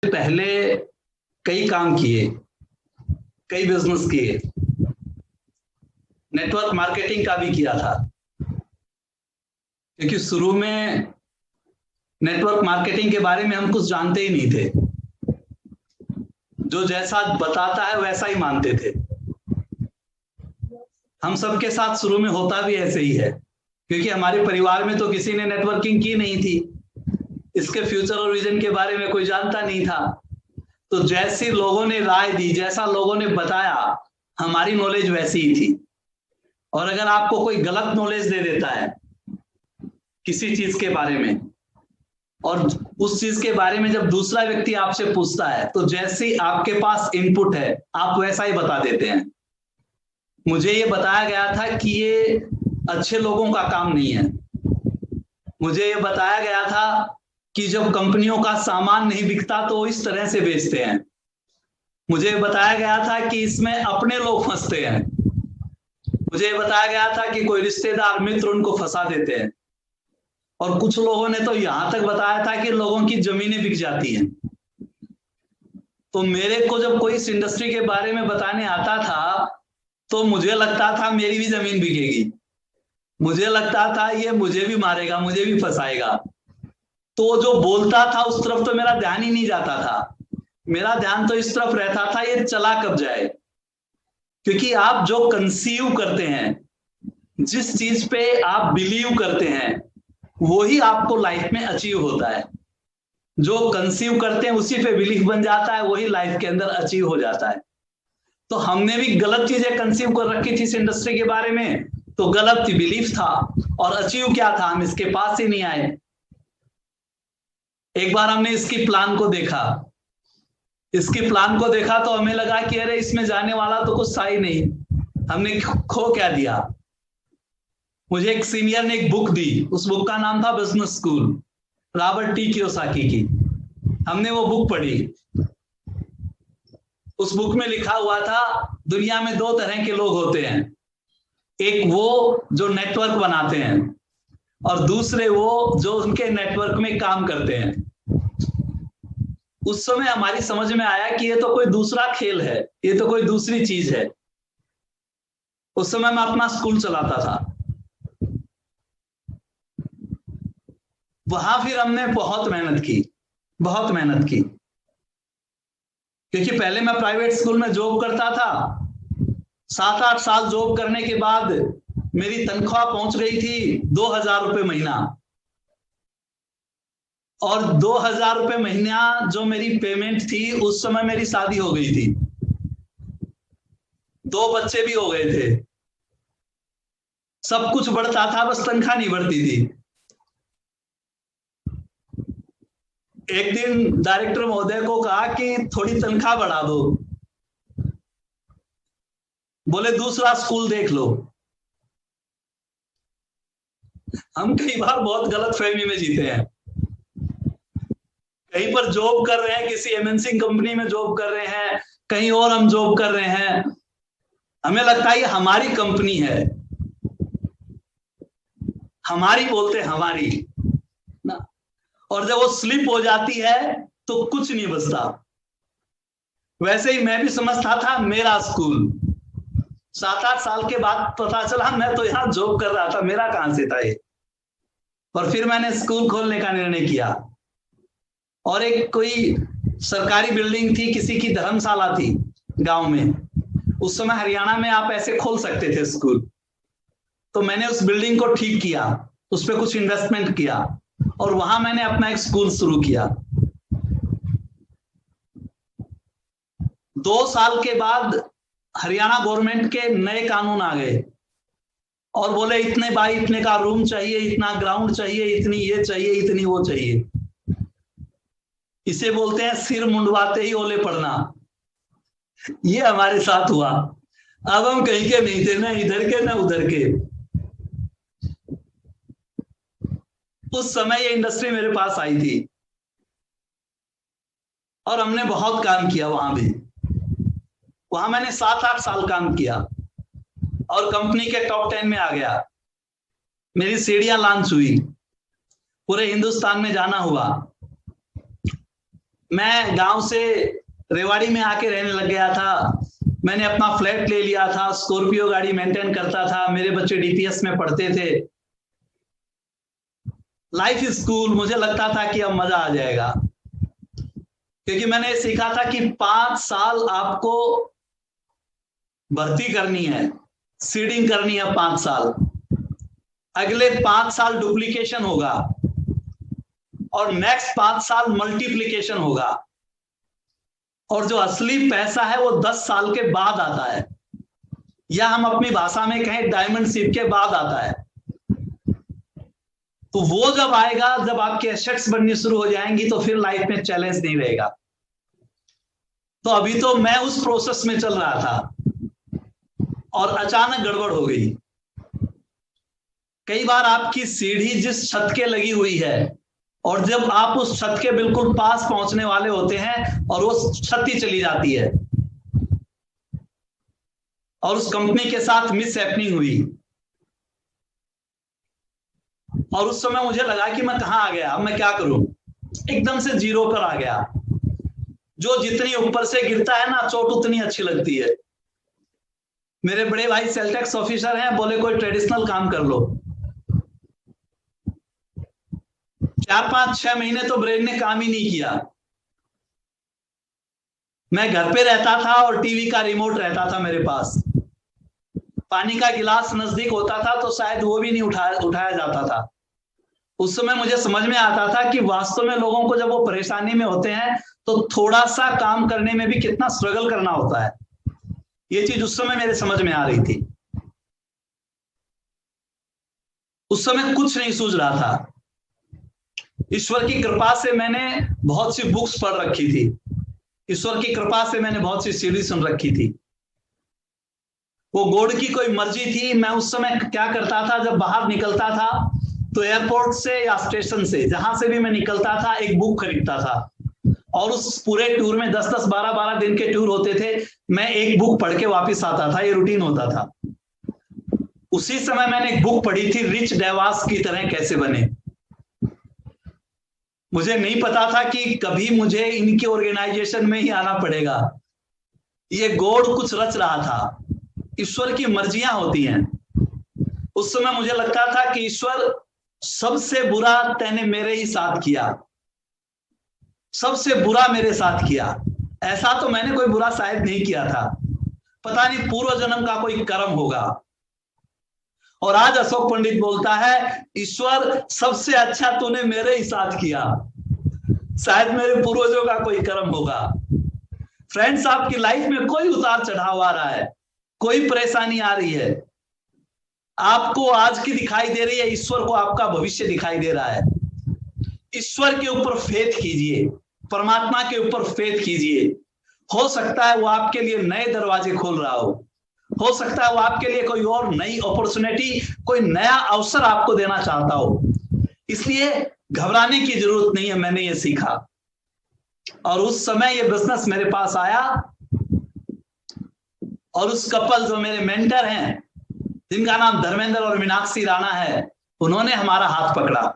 पहले कई काम किए, कई बिजनेस किए, नेटवर्क मार्केटिंग का भी किया था, क्योंकि शुरू में नेटवर्क मार्केटिंग के बारे में हम कुछ जानते ही नहीं थे। जो जैसा बताता है वैसा ही मानते थे। हम सबके साथ शुरू में होता भी ऐसे ही है, क्योंकि हमारे परिवार में तो किसी ने नेटवर्किंग की नहीं थी। इसके फ्यूचर और विजन के बारे में कोई जानता नहीं था। तो जैसी लोगों ने राय दी, जैसा लोगों ने बताया, हमारी नॉलेज वैसी ही थी। और अगर आपको कोई गलत नॉलेज दे देता है किसी चीज के बारे में, और उस चीज के बारे में जब दूसरा व्यक्ति आपसे पूछता है, तो जैसे आपके पास इनपुट है आप वैसा ही बता देते हैं। मुझे ये बताया गया था कि ये अच्छे लोगों का काम नहीं है। मुझे ये बताया गया था कि जब कंपनियों का सामान नहीं बिकता तो इस तरह से बेचते हैं। मुझे बताया गया था कि इसमें अपने लोग फंसते हैं। मुझे बताया गया था कि कोई रिश्तेदार मित्र उनको फंसा देते हैं। और कुछ लोगों ने तो यहां तक बताया था कि लोगों की जमीनें बिक जाती हैं। तो मेरे को जब कोई इस इंडस्ट्री के बारे में बताने आता था तो मुझे लगता था मेरी भी जमीन बिकेगी। मुझे लगता था ये मुझे भी मारेगा, मुझे भी फंसाएगा। तो जो बोलता था उस तरफ तो मेरा ध्यान ही नहीं जाता था। मेरा ध्यान तो इस तरफ रहता था ये चला कब जाए। क्योंकि आप जो कंसीव करते हैं, जिस चीज पे आप बिलीव करते हैं, वही आपको लाइफ में अचीव होता है। जो कंसीव करते हैं उसी पे बिलीफ बन जाता है, वही लाइफ के अंदर अचीव हो जाता है। तो हमने भी गलत चीजें कंसीव कर रखी थी इस इंडस्ट्री के बारे में, तो गलत बिलीफ था। और अचीव क्या था, हम इसके पास ही नहीं आए। एक बार हमने इसकी प्लान को देखा तो हमें लगा कि अरे इसमें जाने वाला तो कुछ था ही नहीं, हमने खो क्या दिया। मुझे एक सीनियर ने एक बुक दी, उस बुक का नाम था business school, Robert T Kiyosaki की। हमने वो बुक पढ़ी। उस बुक में लिखा हुआ था दुनिया में दो तरह के लोग होते हैं, एक वो जो नेटवर्क बनाते हैं और दूसरे वो जो उनके नेटवर्क में काम करते हैं। उस समय हमारी समझ में आया कि ये तो कोई दूसरा खेल है, ये तो कोई दूसरी चीज है। उस समय मैं अपना स्कूल चलाता था। वहां फिर हमने बहुत मेहनत की, क्योंकि पहले मैं प्राइवेट स्कूल में जॉब करता था। 7-8 साल जॉब करने के बाद मेरी तनख्वाह पहुंच गई थी 2000 रुपये महीना। और 2000 रुपये महीना जो मेरी पेमेंट थी, उस समय मेरी शादी हो गई थी, 2 बच्चे भी हो गए थे, सब कुछ बढ़ता था, बस तनख्वाह नहीं बढ़ती थी। एक दिन डायरेक्टर महोदय को कहा कि थोड़ी तनख्वाह बढ़ा दो। बोले दूसरा स्कूल देख लो। हम कई बार बहुत गलत फहमी में जीते हैं। कहीं पर जॉब कर रहे हैं, किसी एमएनसी कंपनी में जॉब कर रहे हैं, कहीं और हम जॉब कर रहे हैं, हमें लगता है ये हमारी कंपनी है, हमारी बोलते हमारी ना। और जब वो स्लिप हो जाती है तो कुछ नहीं बचता। वैसे ही मैं भी समझता था मेरा स्कूल। 7-8 साल के बाद पता चला मैं तो यहां जॉब कर रहा था, मेरा कहां से था ये। और फिर मैंने स्कूल खोलने का निर्णय किया। और एक कोई सरकारी बिल्डिंग थी, किसी की धर्मशाला थी गांव में। उस समय हरियाणा में आप ऐसे खोल सकते थे स्कूल। तो मैंने उस बिल्डिंग को ठीक किया, उस पर कुछ इन्वेस्टमेंट किया और वहां मैंने अपना एक स्कूल शुरू किया। 2 साल के बाद हरियाणा गवर्नमेंट के नए कानून आ गए और बोले इतने बाई इतने का रूम चाहिए, इतना ग्राउंड चाहिए, इतनी ये चाहिए, इतनी वो चाहिए। इसे बोलते हैं सिर मुंडवाते ही ओले पड़ना। ये हमारे साथ हुआ। अब हम कहीं के नहीं थे, ना इधर के ना उधर के। उस समय ये इंडस्ट्री मेरे पास आई थी और हमने बहुत काम किया वहां भी। वहां मैंने 7-8 साल काम किया और कंपनी के टॉप 10 में आ गया। मेरी सीढ़ियां लॉन्च हुई, पूरे हिंदुस्तान में जाना हुआ। मैं गांव से रेवाड़ी में आके रहने लग गया था। मैंने अपना फ्लैट ले लिया था, स्कॉर्पियो गाड़ी मेंटेन करता था, मेरे बच्चे डीपीएस में पढ़ते थे। Life is cool. मुझे लगता था कि अब मजा आ जाएगा, क्योंकि मैंने सीखा था कि 5 साल आपको भर्ती करनी है, सीडिंग करनी है 5 साल। अगले 5 साल डुप्लीकेशन होगा और नेक्स्ट 5 साल मल्टीप्लीकेशन होगा, और जो असली पैसा है वो 10 साल के बाद आता है, या हम अपनी भाषा में कहें डायमंड शिप के बाद आता है। तो वो जब आएगा, जब आपके एसेट्स बननी शुरू हो जाएंगी, तो फिर लाइफ में चैलेंज नहीं रहेगा। तो अभी तो मैं उस प्रोसेस में चल रहा था और अचानक गड़बड़ हो गई। कई बार आपकी सीढ़ी जिस छत के लगी हुई है, और जब आप उस छत के बिल्कुल पास पहुंचने वाले होते हैं और वो छत ही चली जाती है, और उस कंपनी के साथ मिस हैपनिंग हुई, और उस समय मुझे लगा कि मैं कहां आ गया, अब मैं क्या करूं। एकदम से जीरो पर आ गया। जो जितनी ऊपर से गिरता है ना, चोट उतनी अच्छी लगती है। मेरे बड़े भाई सेल टैक्स ऑफिसर हैं, बोले कोई ट्रेडिशनल काम कर लो। 4, 5, 6 महीने तो ब्रेन ने काम ही नहीं किया। मैं घर पे रहता था और टीवी का रिमोट रहता था मेरे पास। पानी का गिलास नजदीक होता था तो शायद वो भी नहीं उठाया जाता था। उस समय मुझे समझ में आता था कि वास्तव में लोगों को जब वो परेशानी में होते हैं तो थोड़ा सा काम करने में भी कितना स्ट्रगल करना होता है। ये चीज उस समय मेरे समझ में आ रही थी। उस समय कुछ नहीं सूझ रहा था। ईश्वर की कृपा से मैंने बहुत सी बुक्स पढ़ रखी थी। ईश्वर की कृपा से मैंने बहुत सी सीडी सुन रखी थी। वो गॉड की कोई मर्जी थी। मैं उस समय क्या करता था, जब बाहर निकलता था तो एयरपोर्ट से या स्टेशन से, जहां से भी मैं निकलता था, एक बुक खरीदता था, और उस पूरे टूर में 10-10, 12-12 दिन के टूर होते थे, मैं एक बुक पढ़ के वापिस आता था। ये रूटीन होता था। उसी समय मैंने एक बुक पढ़ी थी, रिच डेवास की तरह कैसे बने। मुझे नहीं पता था कि कभी मुझे इनके ऑर्गेनाइजेशन में ही आना पड़ेगा। ये गॉड कुछ रच रहा था। ईश्वर की मर्जियां होती हैं। उस समय मुझे लगता था कि ईश्वर, सबसे बुरा तैने मेरे ही साथ किया, सबसे बुरा मेरे साथ किया। ऐसा तो मैंने कोई बुरा शायद नहीं किया था। पता नहीं पूर्व जन्म का कोई कर्म होगा। और आज अशोक पंडित बोलता है, ईश्वर सबसे अच्छा तूने मेरे ही साथ किया, शायद मेरे पूर्वजों का कोई कर्म होगा। फ्रेंड्स, आपकी लाइफ में कोई उतार चढ़ाव आ रहा है, कोई परेशानी आ रही है, आपको आज की दिखाई दे रही है, ईश्वर को आपका भविष्य दिखाई दे रहा है। ईश्वर के ऊपर फेथ कीजिए, परमात्मा के ऊपर फेथ कीजिए। हो सकता है वो आपके लिए नए दरवाजे खोल रहा हो सकता है वो आपके लिए कोई और नई अपॉर्चुनिटी, कोई नया अवसर आपको देना चाहता हो। इसलिए घबराने की जरूरत नहीं है। मैंने ये सीखा, और उस समय ये बिजनेस मेरे पास आया, और उस कपल जो मेरे मेंटर हैं, जिनका नाम धर्मेंद्र और मीनाक्षी राणा है, उन्होंने हमारा हाथ पकड़ा।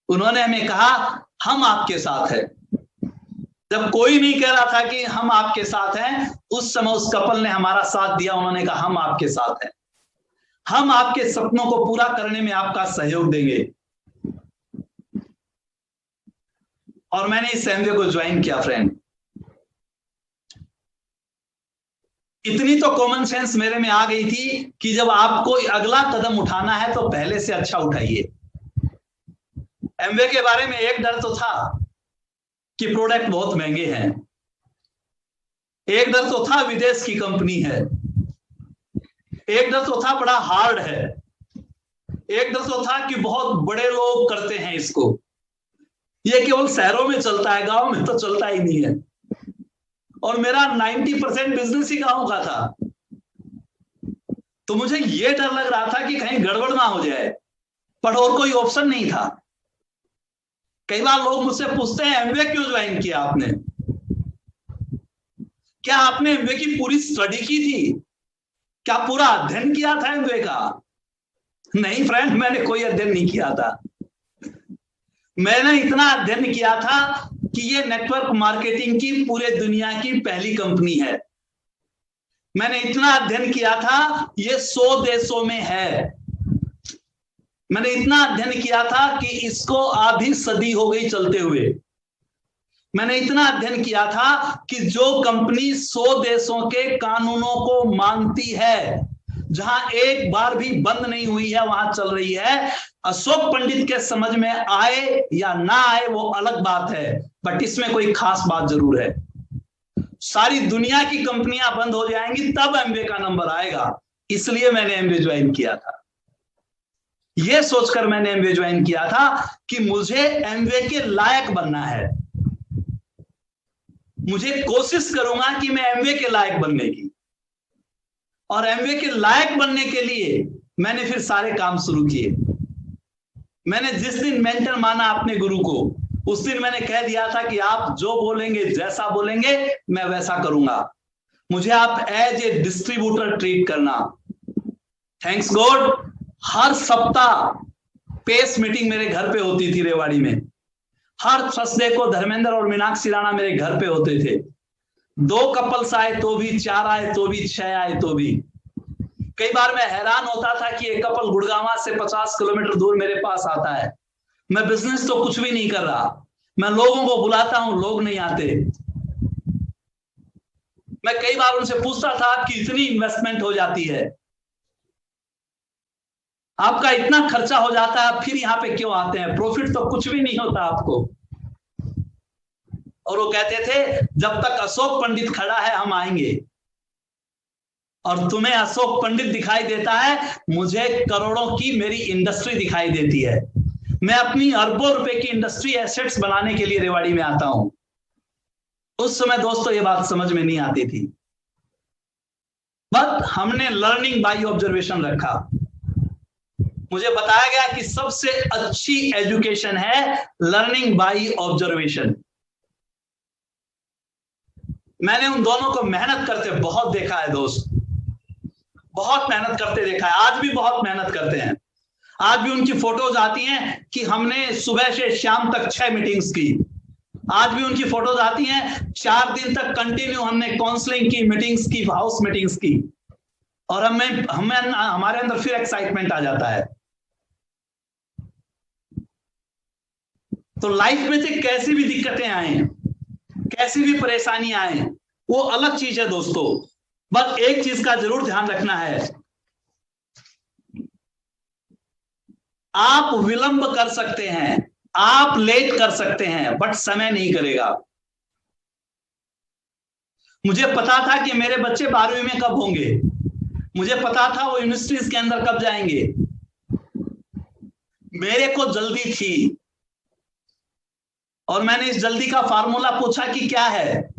उन्होंने हमें कहा, हम आपके साथ हैं। जब कोई नहीं कह रहा था कि हम आपके साथ हैं, उस समय उस कपल ने हमारा साथ दिया। उन्होंने कहा, हम आपके साथ हैं, हम आपके सपनों को पूरा करने में आपका सहयोग देंगे। और मैंने इस एमवे को ज्वाइन किया। फ्रेंड, इतनी तो कॉमन सेंस मेरे में आ गई थी कि जब आपको अगला कदम उठाना है तो पहले से अच्छा उठाइए। एमवे के बारे में एक डर तो था कि प्रोडक्ट बहुत महंगे हैं, एक डर तो था विदेश की कंपनी है, एक डर तो था बड़ा हार्ड है, एक डर तो था कि बहुत बड़े लोग करते हैं इसको, ये केवल शहरों में चलता है, गांव में तो चलता ही नहीं है। और मेरा 90% बिजनेस ही गांव का था। तो मुझे ये डर लग रहा था कि कहीं गड़बड़ ना हो जाए, पर और कोई ऑप्शन नहीं था। कई बार लोग मुझसे पूछते हैं, एमवे क्यों ज्वाइन किया आपने? क्या आपने एमवे की पूरी स्टडी की थी? क्या पूरा अध्ययन किया था एमवे का? नहीं फ्रेंड, मैंने कोई अध्ययन नहीं किया था। मैंने इतना अध्ययन किया था कि ये नेटवर्क मार्केटिंग की पूरे दुनिया की पहली कंपनी है। मैंने इतना अध्ययन किया था, ये 100 देशों में है। मैंने इतना अध्ययन किया था कि इसको आधी सदी हो गई चलते हुए। मैंने इतना अध्ययन किया था कि जो कंपनी 100 देशों के कानूनों को मानती है, जहां एक बार भी बंद नहीं हुई है, वहां चल रही है। अशोक पंडित के समझ में आए या ना आए वो अलग बात है, बट इसमें कोई खास बात जरूर है। सारी दुनिया की कंपनियां बंद हो जाएंगी तब एमवे का नंबर आएगा। इसलिए मैंने एमवे ज्वाइन किया था। यह सोचकर मैंने एमवे ज्वाइन किया था कि मुझे एमवे के लायक बनना है। मुझे कोशिश करूंगा कि मैं एमवे के लायक बनने की, और एमवे के लायक बनने के लिए मैंने फिर सारे काम शुरू किए। मैंने जिस दिन मेंटर माना अपने गुरु को, उस दिन मैंने कह दिया था कि आप जो बोलेंगे, जैसा बोलेंगे, मैं वैसा करूंगा। मुझे आप एज ए डिस्ट्रीब्यूटर ट्रीट करना। थैंक्स गॉड, हर सप्ताह पेस मीटिंग मेरे घर पे होती थी रेवाड़ी में। हर थर्सडे को धर्मेंद्र और मीनाक्षी राणा मेरे घर पे होते थे। 2 कपल्स आए तो भी, 4 आए तो भी, 6 आए तो भी। कई बार मैं हैरान होता था कि एक कपल गुड़गांव से 50 किलोमीटर दूर मेरे पास आता है। मैं बिजनेस तो कुछ भी नहीं कर रहा, मैं लोगों को बुलाता हूं, लोग नहीं आते। मैं कई बार उनसे पूछता था, आपकी इतनी इन्वेस्टमेंट हो जाती है, आपका इतना खर्चा हो जाता है, फिर यहां पे क्यों आते हैं? प्रॉफिट तो कुछ भी नहीं होता आपको। और वो कहते थे, जब तक अशोक पंडित खड़ा है हम आएंगे। और तुम्हें अशोक पंडित दिखाई देता है, मुझे करोड़ों की मेरी इंडस्ट्री दिखाई देती है। मैं अपनी अरबों रुपए की इंडस्ट्री एसेट्स बनाने के लिए रेवाड़ी में आता हूं। उस समय दोस्तों ये बात समझ में नहीं आती थी, बट हमने लर्निंग बाय ऑब्जर्वेशन रखा। मुझे बताया गया कि सबसे अच्छी एजुकेशन है लर्निंग बाय ऑब्जर्वेशन। मैंने उन दोनों को मेहनत करते बहुत देखा है दोस्त, बहुत मेहनत करते देखा है। आज भी बहुत मेहनत करते हैं। आज भी उनकी फोटोज आती हैं कि हमने सुबह से शाम तक 6 मीटिंग्स की। आज भी उनकी फोटोज आती हैं, 4 दिन तक कंटिन्यू हमने काउंसलिंग की, मीटिंग्स की, हाउस मीटिंग्स की। और हमारे अंदर फिर एक्साइटमेंट आ जाता है। तो लाइफ में से कैसी भी दिक्कतें आए, कैसी भी परेशानी आए, वो अलग चीज है दोस्तों। बस एक चीज का जरूर ध्यान रखना है, आप विलंब कर सकते हैं, आप लेट कर सकते हैं, बट समय नहीं करेगा। मुझे पता था कि मेरे बच्चे 12वीं में कब होंगे, मुझे पता था वो यूनिवर्सिटीज के अंदर कब जाएंगे। मेरे को जल्दी थी, और मैंने इस जल्दी का फार्मूला पूछा कि क्या है,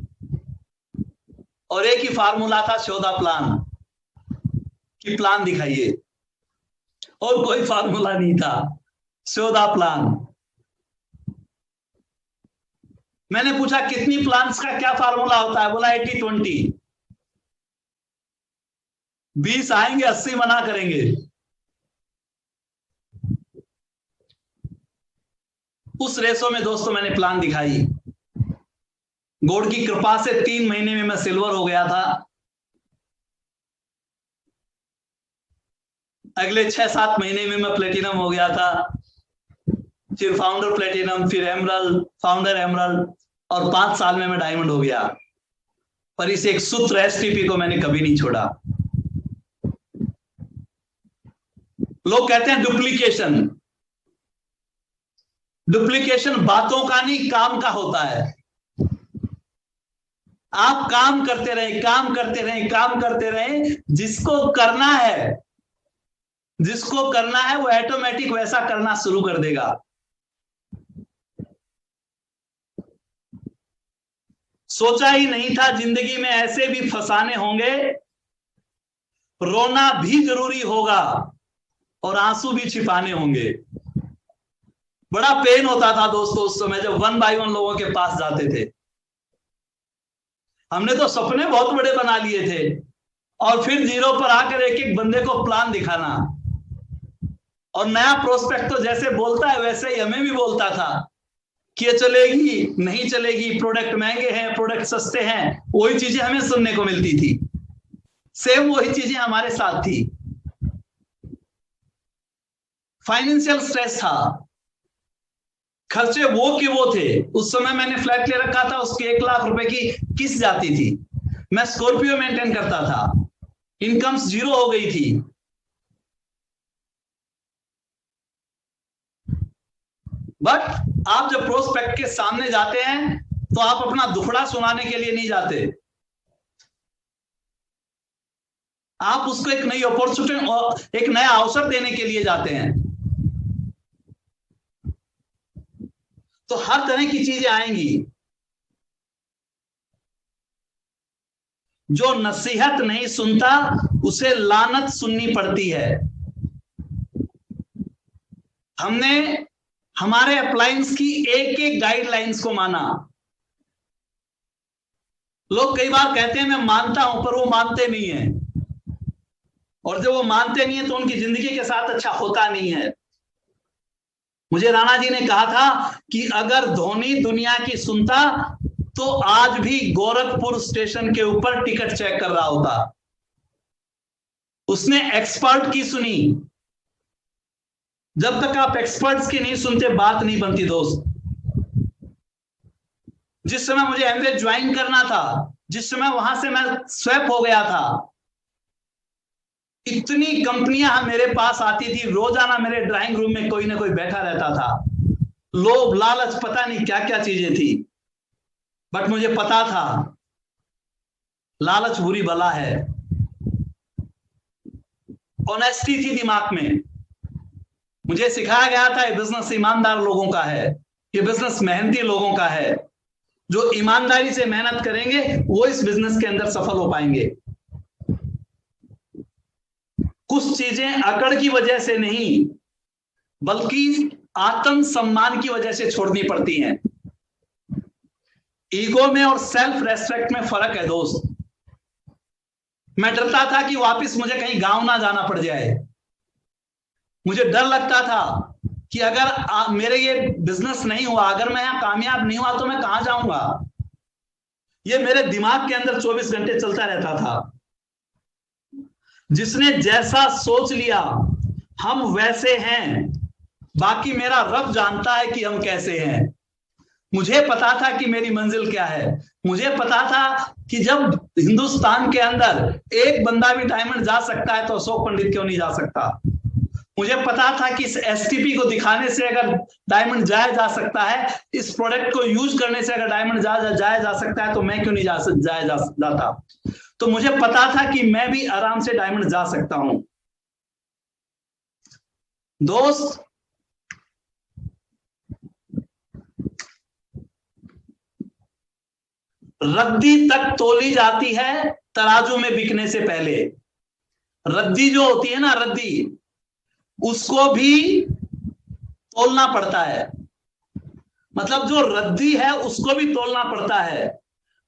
और एक ही फार्मूला था, शोधा प्लान, कि प्लान दिखाइए। और कोई फार्मूला नहीं था, शोधा प्लान। मैंने पूछा कितनी प्लान्स का क्या फार्मूला होता है? बोला 80-20, 20 आएंगे 80 मना करेंगे। उस रेसो में दोस्तों मैंने प्लान दिखाई। गॉड की कृपा से 3 महीने में मैं सिल्वर हो गया था। अगले 6-7 महीने में मैं प्लेटिनम हो गया था, फिर फाउंडर प्लेटिनम, फिर एमरल्ड, फाउंडर एमरल्ड, और 5 साल में मैं डायमंड हो गया। पर इस एक सूत्र एसटीपी को मैंने कभी नहीं छोड़ा। लोग कहते हैं डुप्लीकेशन, डुप्लीकेशन बातों का नहीं, काम का होता है। आप काम करते रहें, काम करते रहें, काम करते रहें। जिसको करना है, जिसको करना है वो ऑटोमेटिक वैसा करना शुरू कर देगा। सोचा ही नहीं था जिंदगी में ऐसे भी फसाने होंगे, रोना भी जरूरी होगा और आंसू भी छिपाने होंगे। बड़ा पेन होता था दोस्तों उस समय जब 1 बाय 1 लोगों के पास जाते थे। हमने तो सपने बहुत बड़े बना लिए थे, और फिर जीरो पर आकर एक एक बंदे को प्लान दिखाना। और नया प्रोस्पेक्ट तो जैसे बोलता है वैसे ही हमें भी बोलता था कि ये चलेगी नहीं चलेगी, प्रोडक्ट महंगे हैं, प्रोडक्ट सस्ते हैं, वही चीजें हमें सुनने को मिलती थी। सेम वही चीजें हमारे साथ थी। फाइनेंशियल स्ट्रेस था, खर्चे वो के वो थे। उस समय मैंने फ्लैट ले रखा था, उसकी 1 लाख रुपए की किस्त जाती थी। मैं स्कॉर्पियो मेंटेन करता था, इनकम 0 हो गई थी। बट आप जब प्रोस्पेक्ट के सामने जाते हैं तो आप अपना दुखड़ा सुनाने के लिए नहीं जाते, आप उसको एक नई अपॉर्चुनिटी और एक नया अवसर देने के लिए जाते हैं। तो हर तरह की चीजें आएंगी। जो नसीहत नहीं सुनता उसे लानत सुननी पड़ती है। हमने हमारे अप्लायंस की एक एक गाइडलाइंस को माना। लोग कई बार कहते हैं मैं मानता हूं, पर वो मानते नहीं है, और जब वो मानते नहीं है तो उनकी जिंदगी के साथ अच्छा होता नहीं है। मुझे राणा जी ने कहा था कि अगर धोनी दुनिया की सुनता तो आज भी गोरखपुर स्टेशन के ऊपर टिकट चेक कर रहा होता। उसने एक्सपर्ट की सुनी। जब तक आप एक्सपर्ट्स की नहीं सुनते बात नहीं बनती दोस्त। जिस समय मुझे एमवे ज्वाइन करना था, जिस समय वहां से मैं स्वैप हो गया था, इतनी कंपनियां मेरे पास आती थी, रोजाना मेरे ड्राइंग रूम में कोई ना कोई बैठा रहता था। लोभ लालच पता नहीं क्या क्या चीजें थी, बट मुझे पता था लालच बुरी बला है। ऑनेस्टी थी दिमाग में। मुझे सिखाया गया था ये बिजनेस ईमानदार लोगों का है, ये बिजनेस मेहनती लोगों का है। जो ईमानदारी से मेहनत करेंगे वो इस बिजनेस के अंदर सफल हो पाएंगे। कुछ चीजें अकड़ की वजह से नहीं, बल्कि आत्म सम्मान की वजह से छोड़नी पड़ती हैं। ईगो में और सेल्फ रेस्पेक्ट में फर्क है दोस्त। मैं डरता था कि वापस मुझे कहीं गांव ना जाना पड़ जाए। मुझे डर लगता था कि अगर मेरे ये बिजनेस नहीं हुआ, अगर मैं यहां कामयाब नहीं हुआ तो मैं कहां जाऊंगा। ये मेरे दिमाग के अंदर 24 घंटे चलता रहता था। जिसने जैसा सोच लिया हम वैसे हैं, बाकी मेरा रब जानता है कि हम कैसे हैं। मुझे पता था कि मेरी मंजिल क्या है। मुझे पता था कि जब हिंदुस्तान के अंदर एक बंदा भी डायमंड जा सकता है तो अशोक पंडित क्यों नहीं जा सकता। मुझे पता था कि इस एसटीपी को दिखाने से अगर डायमंड जाया जा सकता है, इस प्रोडक्ट को यूज करने से अगर डायमंड जाया जा सकता है, तो मैं क्यों नहीं जाया जाता। तो मुझे पता था कि मैं भी आराम से डायमंड जा सकता हूं। दोस्त, रद्दी तक तोली जाती है तराजू में बिकने से पहले। रद्दी जो होती है ना, रद्दी, उसको भी तोलना पड़ता है। मतलब जो रद्दी है उसको भी तोलना पड़ता है।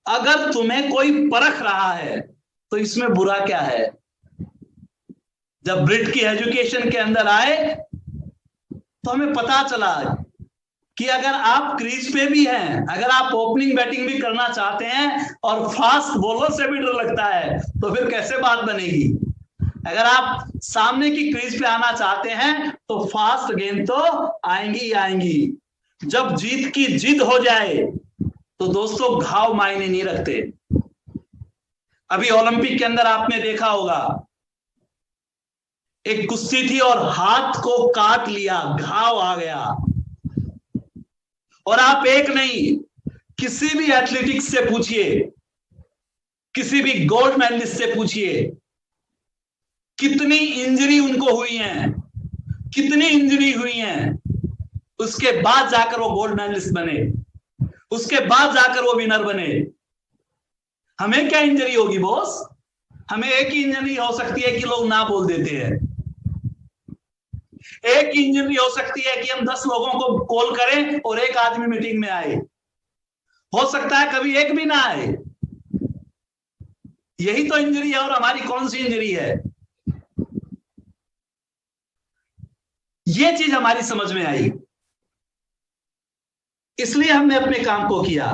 अगर तुम्हें कोई परख रहा है तो इसमें बुरा क्या है। जब ब्रिट की एजुकेशन के अंदर आए तो हमें पता चला कि अगर आप क्रीज पे भी हैं, अगर आप ओपनिंग बैटिंग भी करना चाहते हैं और फास्ट बॉलर से भी डर लगता है, तो फिर कैसे बात बनेगी। अगर आप सामने की क्रीज पे आना चाहते हैं तो फास्ट गेंद तो आएंगी ही आएंगी। जब जीत की जिद हो जाए तो दोस्तों घाव मायने नहीं रखते। अभी ओलंपिक के अंदर आपने देखा होगा, एक कुश्ती थी और हाथ को काट लिया, घाव आ गया। और आप एक नहीं, किसी भी एथलेटिक्स से पूछिए, किसी भी गोल्ड मेडलिस्ट से पूछिए, कितनी इंजरी उनको हुई हैं, कितनी इंजरी हुई हैं, उसके बाद जाकर वो गोल्ड मेडलिस्ट बने, उसके बाद जाकर वो विनर बने। हमें क्या इंजरी होगी बॉस। हमें एक ही इंजरी हो सकती है कि लोग ना बोल देते हैं। एक इंजरी हो सकती है कि हम 10 लोगों को कॉल करें और एक आदमी मीटिंग में आए। हो सकता है कभी एक भी ना आए। यही तो इंजरी है। और हमारी कौन सी इंजरी है, ये चीज हमारी समझ में आई। इसलिए हमने अपने काम को किया।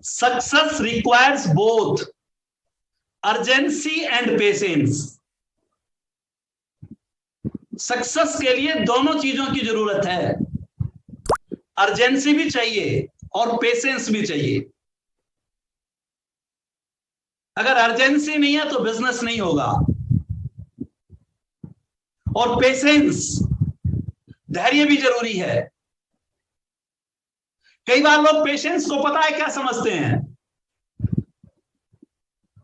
Success requires both urgency and patience. Success के लिए दोनों चीजों की जरूरत है, अर्जेंसी भी चाहिए और पेशेंस भी चाहिए। अगर अर्जेंसी नहीं है तो बिजनेस नहीं होगा। और पेशेंस, धैर्य भी जरूरी है। कई बार लोग पेशेंस को पता है क्या समझते हैं,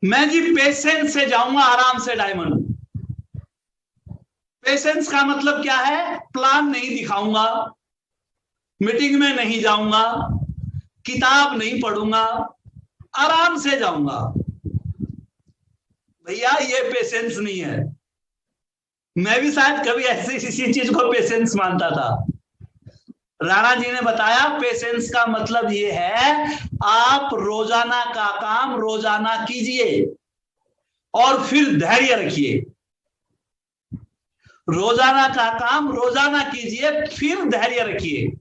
मैं जी पेशेंस से जाऊंगा आराम से डायमंड। पेशेंस का मतलब क्या है, प्लान नहीं दिखाऊंगा, मीटिंग में नहीं जाऊंगा, किताब नहीं पढ़ूंगा, आराम से जाऊंगा। भैया ये पेशेंस नहीं है। मैं भी शायद कभी ऐसी इसी चीज को पेशेंस मानता था। राणा जी ने बताया पेशेंस का मतलब ये है, आप रोजाना का काम रोजाना कीजिए और फिर धैर्य रखिए। रोजाना का काम रोजाना कीजिए, फिर धैर्य रखिए।